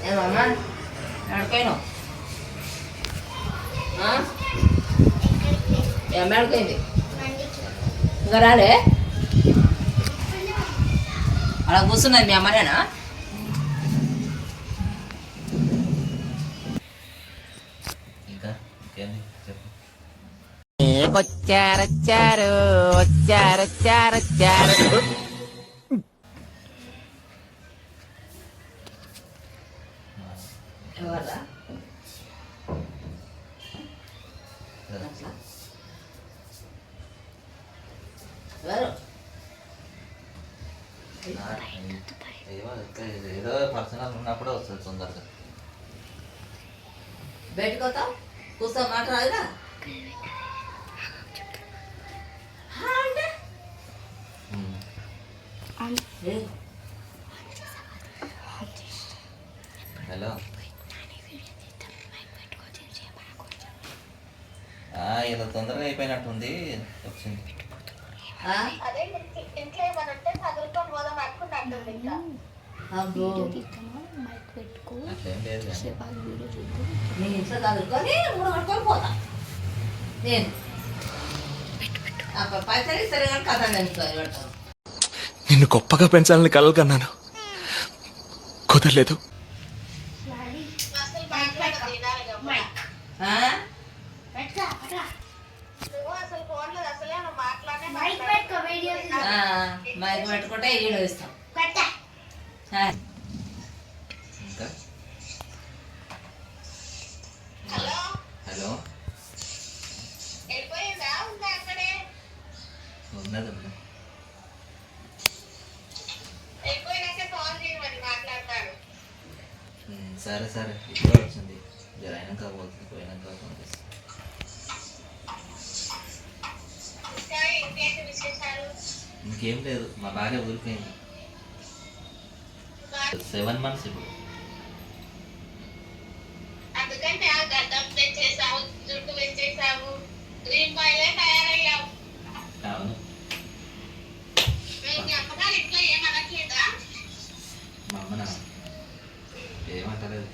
ఏమమ్మా ఎక్కడిపోయినావు? ఏమడిపోయింది ఇంకా రాలే? అలా కూర్చున్నది మీ అమ్మనేనా? వచ్చారొచ్చారు వచ్చారొచ్చారొచ్చారు. ఎవర్రా? ఎవరు? ఏదో పర్సనల్ ఉన్నప్పుడే వస్తుంది తొందరగా. బయటకు వస్తావు కూర్చో మాట రాదుగా. హలో ఇలా తొందరగా అయిపోయినట్టుంది వచ్చింది. అట్లేం లేదు నీ ఇంట్లో చదువుకొని మూడు కట్టుకొని పోతా నేను. పైసలు ఇస్తారు కానీ కథ పెడతాను. నిన్ను గొప్పగా పెంచాలని కలలు కన్నాను, కుదరలేదు. మైక్ పెట్టుకుంటే ఈడ ఇస్తాం. ఇంకా హలో ఉన్నదమ్మా. సరే సరే ఇప్పుడే వచ్చింది. జర అయినాక పోతుంది, పోయినాక ఫోన్ చేస్తాను. ఇంకేం లేదు, మా భార్య ఊరిపోయింది. 7 months ఇప్పుడు. అవును మా అమ్మనా ఏమంటలేదు.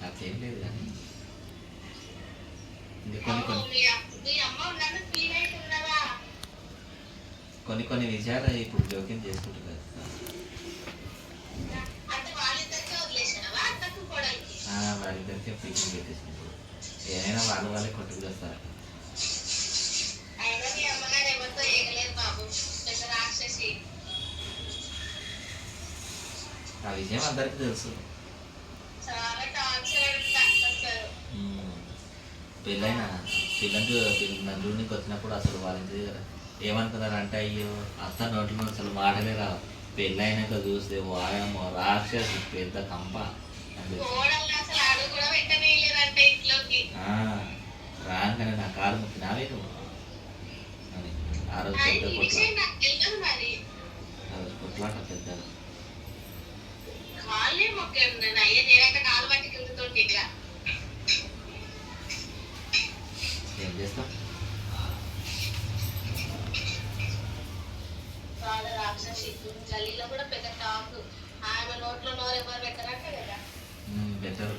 అట్లేం లేదు కానీ ఇంకా కొన్ని విషయాలు ఇప్పుడు జోక్యం చేసుకుంటున్నారు. వాళ్ళిద్దరికీ ఫిక్సింగ్ పెట్టేసినప్పుడు ఏమైనా వాళ్ళే కొట్టుకు చేస్తారు. ఆ విషయం అందరికీ తెలుసు. పెళ్ళైన నలుగురికి వచ్చినప్పుడు అసలు వాళ్ళ ఇంటి దగ్గర ఏమనుకున్నారు అంటే, అయ్యో అత్త నోట్లో అసలు మాటలే రావు. పెళ్ళైనాక చూస్తే వాయమో రాక్షసి పెద్ద కంప రాగానే నా కారు ముక్కి నావేను అని ఆ రోజు కొట్లాట పెద్దగా. ఏం చేస్తాం? బెటర్.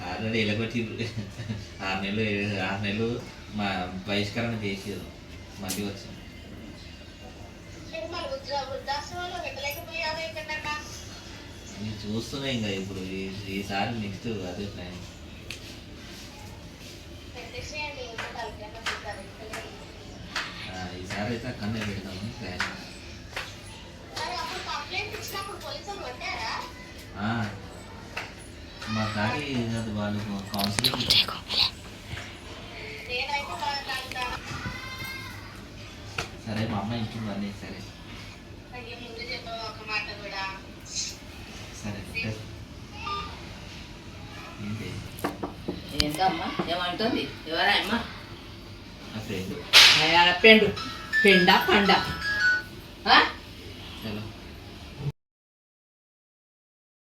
ఆల్రెడీ ఎలగొట్టి 6 నెలలు మా బహిష్కరణ చేసారు. మళ్ళీ వచ్చింది. నేను చూస్తున్నా ఇంకా ఇప్పుడు ఈసారి నెక్స్ట్ అదే ప్లాన్. ఈసారి అయితే అక్కడనే పెడతామని ప్లాన్. మా కాకి అది వాళ్ళు కౌన్సిలింగ్ సరే మా అమ్మ ఇంట్లో అన్నీ సరే సరే ఏంటి ఏంటమ్మా ఏమంటుంది? ఎవరా అమ్మా? నా ఫ్రెండ్. పెండు పిండా పండ